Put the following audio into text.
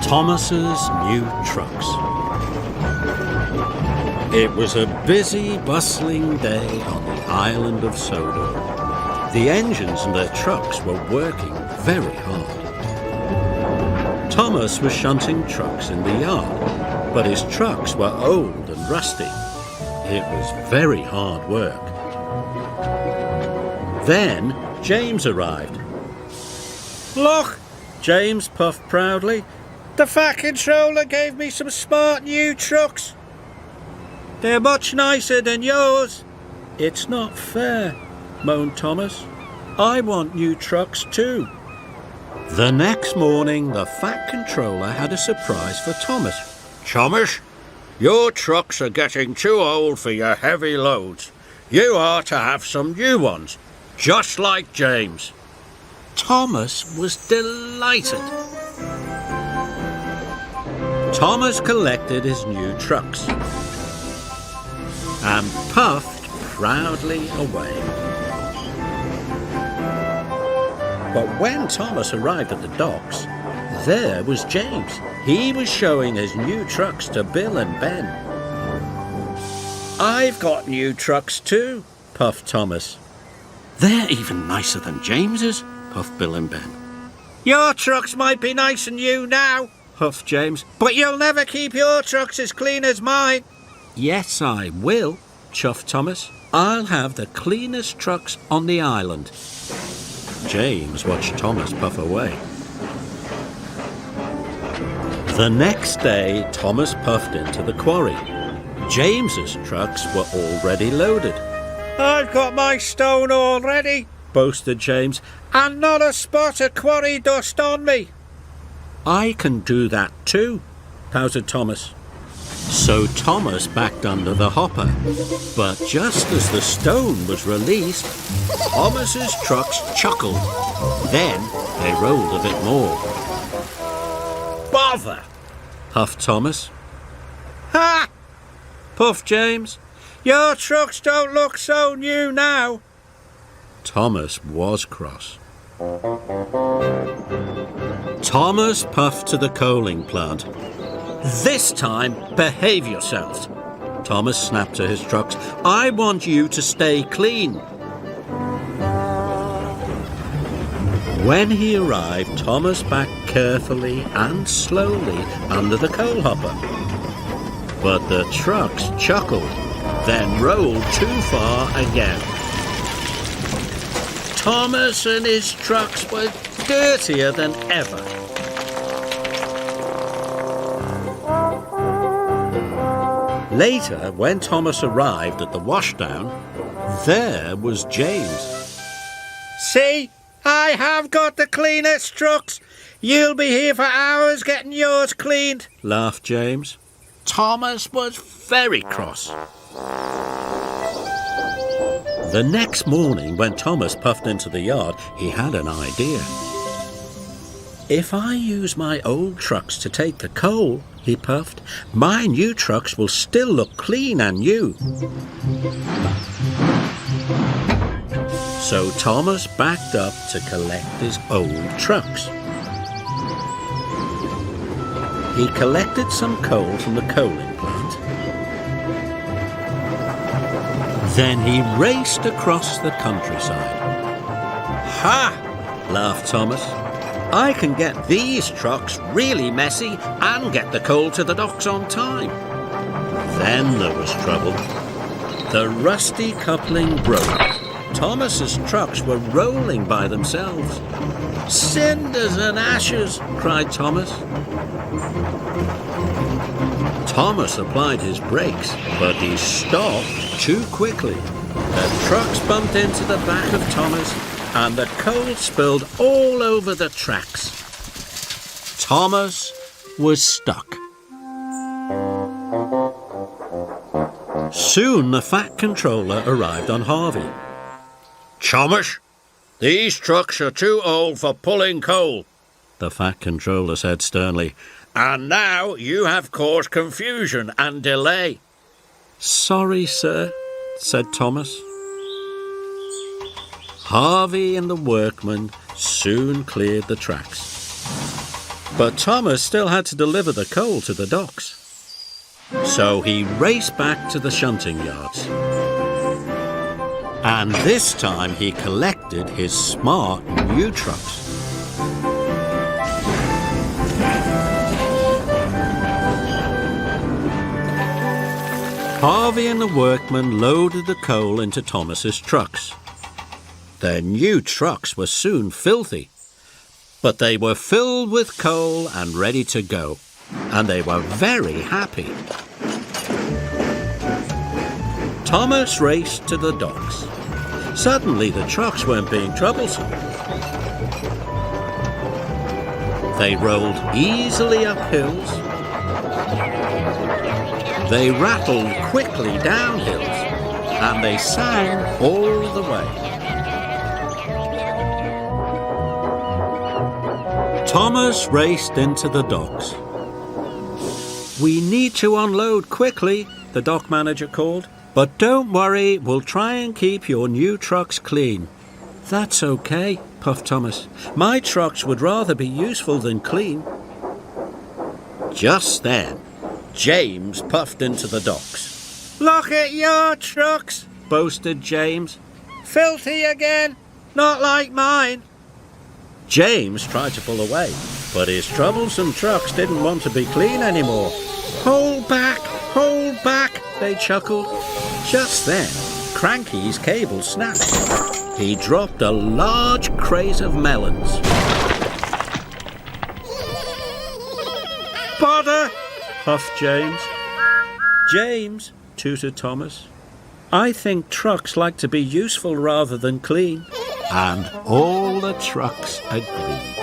Thomas's new trucks. It was a busy, bustling day on the island of Sodor. The engines in their trucks were working very hard. Thomas was shunting trucks in the yard, but his trucks were old and rusty. It was very hard work. Then James arrived. "Look," James puffed proudly, "the Fat Controller gave me some smart new trucks. They're much nicer than yours." "It's not fair," moaned Thomas. "I want new trucks too." The next morning, the Fat Controller had a surprise for Thomas. "Thomas, your trucks are getting too old for your heavy loads. You are to have some new ones, just like James." Thomas was delighted. Thomas collected his new trucks and puffed proudly away. But when Thomas arrived at the docks, there was James. He was showing his new trucks to Bill and Ben. "I've got new trucks too," puffed Thomas. "They're even nicer than James's," puffed Bill and Ben. "Your trucks might be nice and new now," huffed James, "but you'll never keep your trucks as clean as mine." "Yes, I will," chuffed Thomas. "I'll have the cleanest trucks on the island." James watched Thomas puff away. The next day, Thomas puffed into the quarry. James's trucks were already loaded. "I've got my stone already," boasted James, "and not a spot of quarry dust on me." "I can do that too," pouted Thomas. So Thomas backed under the hopper, but just as the stone was released, Thomas's trucks chuckled. Then they rolled a bit more. "Bother!" huffed Thomas. "Ha!" puffed James. "Your trucks don't look so new now." Thomas was cross. Thomas puffed to the coaling plant. "This time, behave yourselves," Thomas snapped to his trucks. "I want you to stay clean." When he arrived, Thomas backed carefully and slowly under the coal hopper. But the trucks chuckled, then rolled too far again. Thomas and his trucks were dirtier than ever. Later, when Thomas arrived at the washdown, there was James. "See, I have got the cleanest trucks. You'll be here for hours getting yours cleaned," laughed James. Thomas was very cross. The next morning, when Thomas puffed into the yard, he had an idea. "If I use my old trucks to take the coal," he puffed, "my new trucks will still look clean and new." So Thomas backed up to collect his old trucks. He collected some coal from the coaling plant. Then he raced across the countryside. "Ha!" laughed Thomas. "I can get these trucks really messy and get the coal to the docks on time." Then there was trouble. The rusty coupling broke. Thomas's trucks were rolling by themselves. "Cinders and ashes!" cried Thomas. Thomas applied his brakes, but he stopped too quickly. The trucks bumped into the back of Thomas, and the coal spilled all over the tracks. Thomas was stuck. Soon the Fat Controller arrived on Harvey. "Thomas, these trucks are too old for pulling coal," the Fat Controller said sternly, "and now you have caused confusion and delay." "Sorry, sir," said Thomas. Harvey and the workmen soon cleared the tracks. But Thomas still had to deliver the coal to the docks. So he raced back to the shunting yards. And this time he collected his smart new trucks. Harvey and the workmen loaded the coal into Thomas's trucks. Their new trucks were soon filthy, but they were filled with coal and ready to go, and they were very happy. Thomas raced to the docks. Suddenly the trucks weren't being troublesome. They rolled easily up hills. They rattled quickly down hills, and they sang all the way. Thomas raced into the docks. "We need to unload quickly," the dock manager called. "But don't worry, we'll try and keep your new trucks clean." "That's okay," puffed Thomas. "My trucks would rather be useful than clean." Just then, James puffed into the docks. "Look at your trucks," boasted James. "Filthy again, not like mine." James tried to pull away, but his troublesome trucks didn't want to be clean anymore. Hold back, they chuckled. Just then, Cranky's cable snapped. He dropped a large crate of melons. "Butter!" puffed James. "James," tooted Thomas, "I think trucks like to be useful rather than clean." And all the trucks agreed.